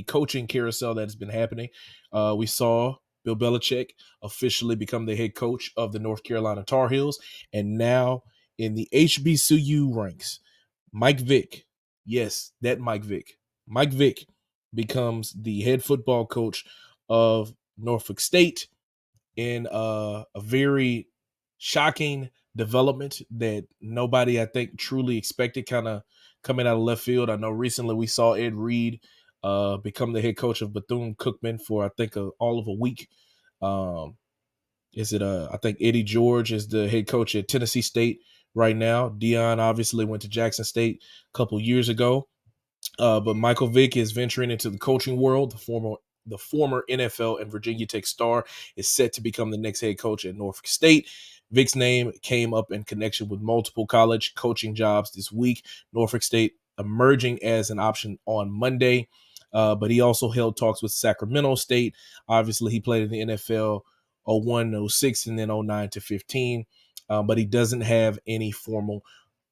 coaching carousel that has been happening. We saw Bill Belichick officially become the head coach of the North Carolina Tar Heels, and now in the HBCU ranks, Mike Vick, yes, that Mike Vick becomes the head football coach of Norfolk State in a very shocking development that nobody, I think, truly expected, kind of coming out of left field. I know recently we saw Ed Reed become the head coach of Bethune-Cookman for, I think, all of a week. Um, is it I think Eddie George is the head coach at Tennessee State right now. Dion obviously went to Jackson State a couple years ago. But Michael Vick is venturing into the coaching world. The former NFL and Virginia Tech star is set to become the next head coach at Norfolk State. Vick's name came up in connection with multiple college coaching jobs this week. Norfolk State emerging as an option on Monday. But he also held talks with Sacramento State. Obviously, he played in the NFL 01, 06, and then 09 to 15. But he doesn't have any formal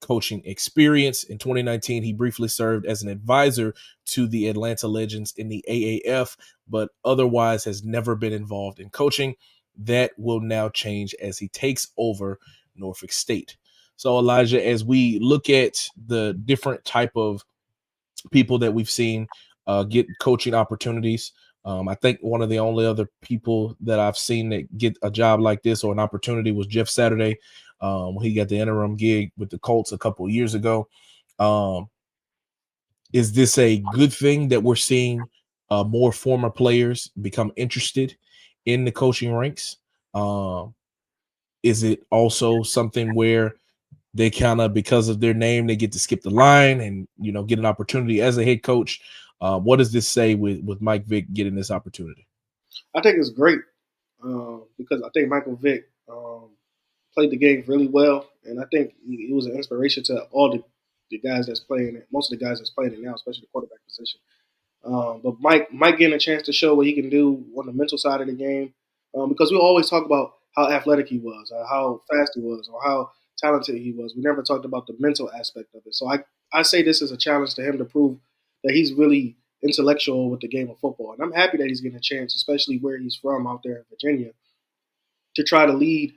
coaching experience. In 2019, he briefly served as an advisor to the Atlanta Legends in the AAF, but otherwise has never been involved in coaching. That will now change as he takes over Norfolk State. So, Elijah, as we look at the different type of people that we've seen get coaching opportunities, I think one of the only other people that I've seen that get a job like this or an opportunity was Jeff Saturday. When he got the interim gig with the Colts a couple of years ago. Um, is this a good thing that we're seeing more former players become interested in the coaching ranks? Um, is it also something where they kind of, because of their name, they get to skip the line and get an opportunity as a head coach? What does this say with Mike Vick getting this opportunity? I think it's great because I think Michael Vick played the game really well, and I think he was an inspiration to all the guys that's playing it. Most of the guys that's playing it now, especially the quarterback position. But Mike getting a chance to show what he can do on the mental side of the game, because we always talk about how athletic he was, or how fast he was, or how talented he was. We never talked about the mental aspect of it. So I say this is a challenge to him to prove that he's really intellectual with the game of football, and I'm happy that he's getting a chance, especially where he's from out there in Virginia, to try to lead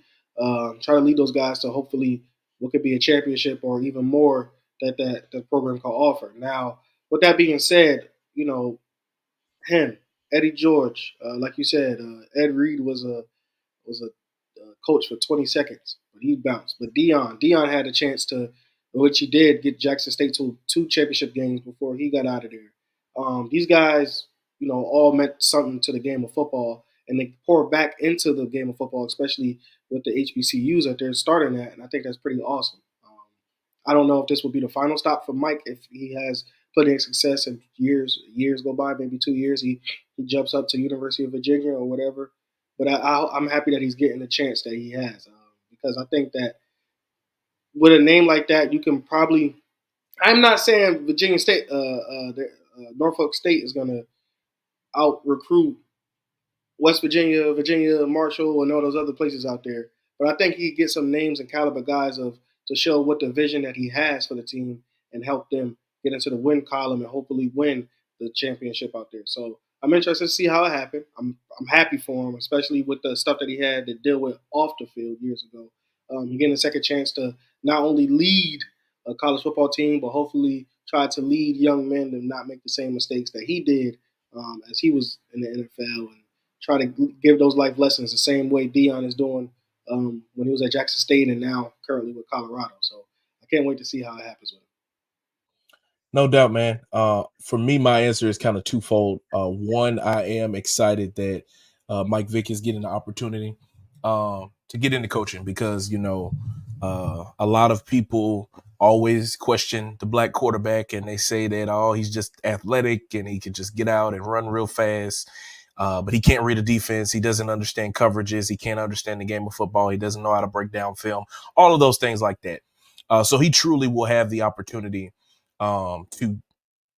those guys to hopefully what could be a championship or even more that program can offer. Now, with that being said, him, Eddie George, like you said, Ed Reed was a coach for 20 seconds, but he bounced. But Dion had a chance to, which he did, get Jackson State to two championship games before he got out of there. These guys, all meant something to the game of football, and they pour back into the game of football, especially with the HBCUs that they're starting at, and I think that's pretty awesome. I don't know if this will be the final stop for Mike if he has plenty of success and years go by, maybe 2 years, he jumps up to University of Virginia or whatever. But I'm happy that he's getting the chance that he has because I think that with a name like that, you can probably. I'm not saying Virginia State, Norfolk State is going to out recruit West Virginia, Virginia, Marshall, and all those other places out there. But I think he gets some names and caliber guys to show what the vision that he has for the team and help them get into the win column and hopefully win the championship out there. So I'm interested to see how it happened. I'm happy for him, especially with the stuff that he had to deal with off the field years ago. He getting a second chance to not only lead a college football team, but hopefully try to lead young men to not make the same mistakes that he did as he was in the NFL and try to give those life lessons the same way Dion is doing when he was at Jackson State and now currently with Colorado. So I can't wait to see how it happens with him. No doubt, man. For me, my answer is kind of twofold. One, I am excited that Mike Vick is getting the opportunity to get into coaching because a lot of people always question the black quarterback and they say that he's just athletic and he can just get out and run real fast. But he can't read a defense. He doesn't understand coverages. He can't understand the game of football. He doesn't know how to break down film. All of those things like that. So he truly will have the opportunity to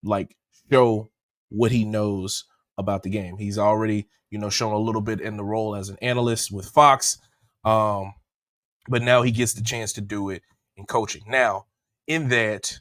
like show what he knows about the game. He's already, shown a little bit in the role as an analyst with Fox. But now he gets the chance to do it in coaching. Now, in that,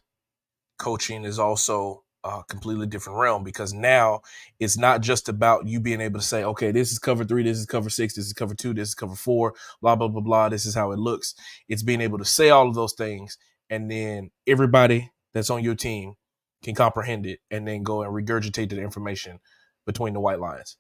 coaching is also a completely different realm, because now it's not just about you being able to say, okay, this is cover three, this is cover six, this is cover two, this is cover four, blah, blah, blah, blah. This is how it looks. It's being able to say all of those things, and then everybody that's on your team can comprehend it and then go and regurgitate the information between the white lines,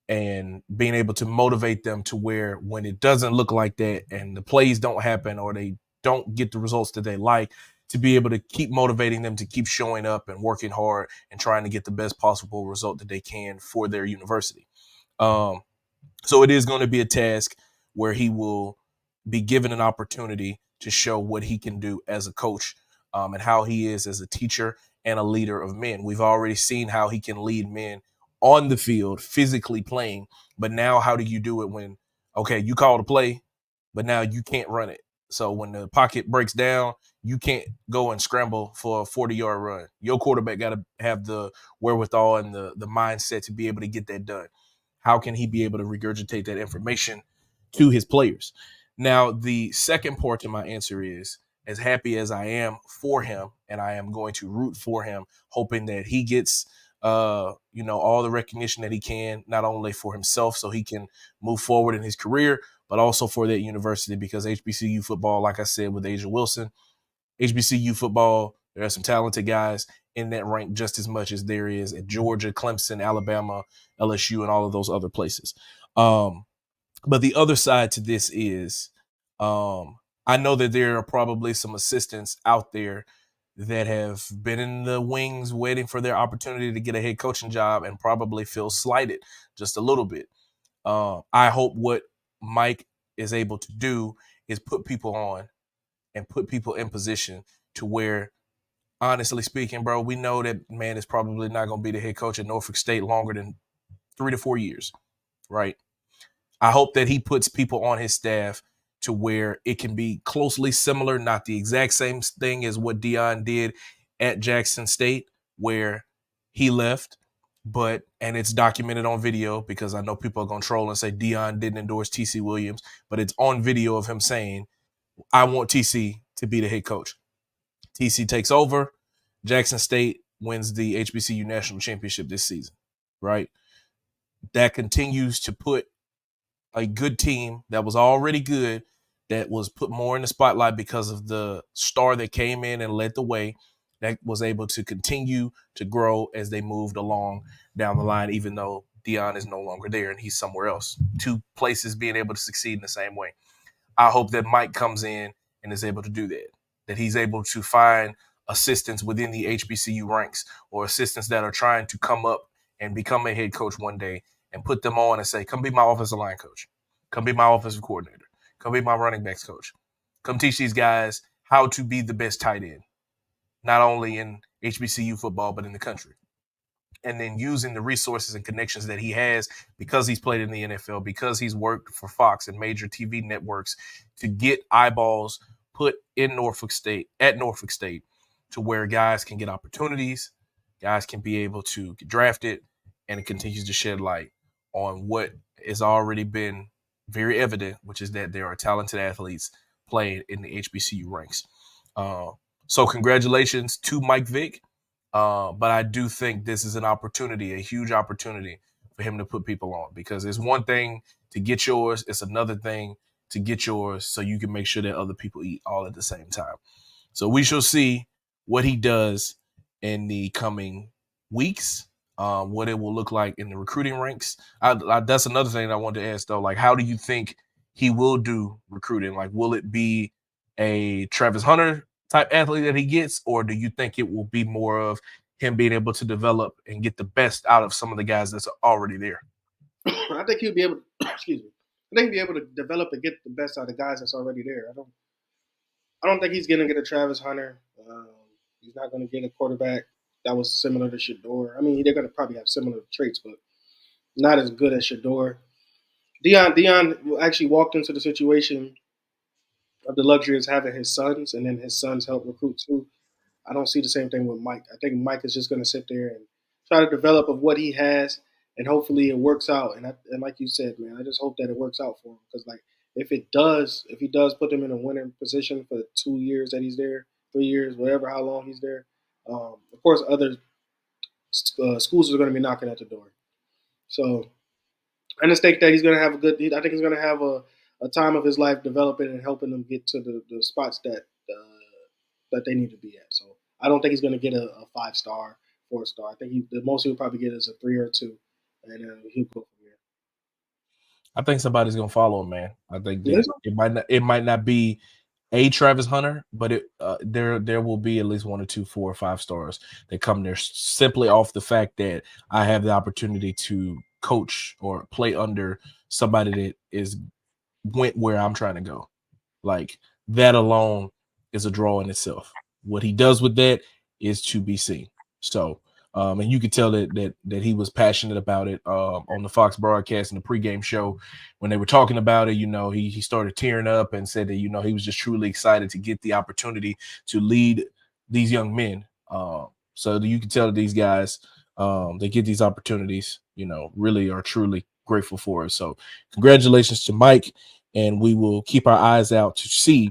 and being able to motivate them to where when it doesn't look like that and the plays don't happen or they don't get the results that they like, to be able to keep motivating them to keep showing up and working hard and trying to get the best possible result that they can for their university. Um, so it is going to be a task where he will be given an opportunity to show what he can do as a coach, and how he is as a teacher and a leader of men. We've already seen how he can lead men on the field, physically playing. But now, how do you do it when, okay, you call the play, but now you can't run it? So when the pocket breaks down, you can't go and scramble for a 40-yard run. Your quarterback got to have the wherewithal and the mindset to be able to get that done. How can he be able to regurgitate that information to his players? Now, the second part to my answer is, as happy as I am for him, and I am going to root for him, hoping that he gets all the recognition that he can, not only for himself so he can move forward in his career, but also for that university, because HBCU football, like I said with Asia Wilson, HBCU football, there are some talented guys in that rank just as much as there is at Georgia, Clemson, Alabama, LSU, and all of those other places. Um, but the other side to this is, I know that there are probably some assistants out there that have been in the wings waiting for their opportunity to get a head coaching job and probably feel slighted just a little bit. I hope what Mike is able to do is put people on and put people in position to where, honestly speaking, bro, we know that man is probably not going to be the head coach at Norfolk State longer than 3 to 4 years, right? I hope that he puts people on his staff to where it can be closely similar, not the exact same thing as what Dion did at Jackson State, where he left, but and it's documented on video, because I know people are going to troll and say Dion didn't endorse TC Williams, but it's on video of him saying, I want TC to be the head coach. TC takes over. Jackson State wins the HBCU national championship this season, right? That continues to put a good team that was already good, that was put more in the spotlight because of the star that came in and led the way, that was able to continue to grow as they moved along down the line, even though Dion is no longer there and he's somewhere else. Two places being able to succeed in the same way. I hope that Mike comes in and is able to do that, that he's able to find assistants within the HBCU ranks, or assistants that are trying to come up and become a head coach one day, and put them on and say, come be my offensive line coach. Come be my offensive coordinator. Come be my running backs coach. Come teach these guys how to be the best tight end, not only in HBCU football, but in the country. And then using the resources and connections that he has, because he's played in the NFL, because he's worked for Fox and major TV networks, to get eyeballs put in Norfolk State, at Norfolk State, to where guys can get opportunities, guys can be able to get drafted, and it continues to shed light on what has already been very evident, which is that there are talented athletes playing in the HBCU ranks. Uh, so congratulations to Mike Vick. But I do think this is an opportunity, a huge opportunity for him to put people on, because it's one thing to get yours, it's another thing to get yours so you can make sure that other people eat all at the same time. So we shall see what he does in the coming weeks, what it will look like in the recruiting ranks. That's another thing I wanted to ask, though. Like, how do you think he will do recruiting? Like, will it be a Travis Hunter type athlete that he gets, or do you think it will be more of him being able to develop and get the best out of some of the guys that's already there? I think he'll be able to, excuse me. I think he'll be able to develop and get the best out of the guys that's already there. I don't think he's going to get a Travis Hunter. He's not going to get a quarterback that was similar to Shador. I mean, they're going to probably have similar traits, but not as good as Shador. Dion actually walked into the situation of the luxury of having his sons, and then his sons help recruit too. I don't see the same thing with Mike. I think Mike is just going to sit there and try to develop of what he has, and hopefully it works out. And like you said, man, I just hope that it works out for him, because like if he does put him in a winning position for the 2 years that he's there, 3 years, whatever, how long he's there. Of course, other schools are going to be knocking at the door. So I just think that he's going to have a good. I think he's going to have a time of his life developing and helping them get to the spots that they need to be at. So I don't think he's going to get a 5-star, 4-star. I think the most he'll probably get is a 3 or a 2, and he'll go from there. I think somebody's gonna follow him, man. I think You think that so? it might not be a Travis Hunter, but there will be at least 1 or 2, 4 or 5 stars that come there simply off the fact that I have the opportunity to coach or play under somebody that is went where I'm trying to go. Like that alone is a draw in itself. What he does with that is to be seen. So, and you could tell that he was passionate about it on the Fox broadcast in the pregame show when they were talking about it. You know, he started tearing up and said that he was just truly excited to get the opportunity to lead these young men. So you can tell that these guys they get these opportunities. Really are truly grateful for it. So, congratulations to Mike, and we will keep our eyes out to see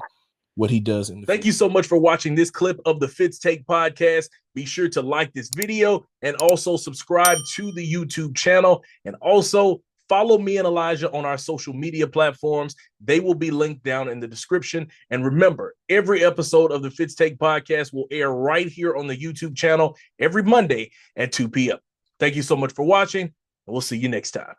what he does in the future. Thank you so much for watching this clip of the Fitz Take podcast. Be sure to like this video and also subscribe to the YouTube channel, and also follow me and Elijah on our social media platforms. They will be linked down in the description. And remember, every episode of the Fitz Take podcast will air right here on the YouTube channel every Monday at 2 p.m. Thank you so much for watching, and we'll see you next time.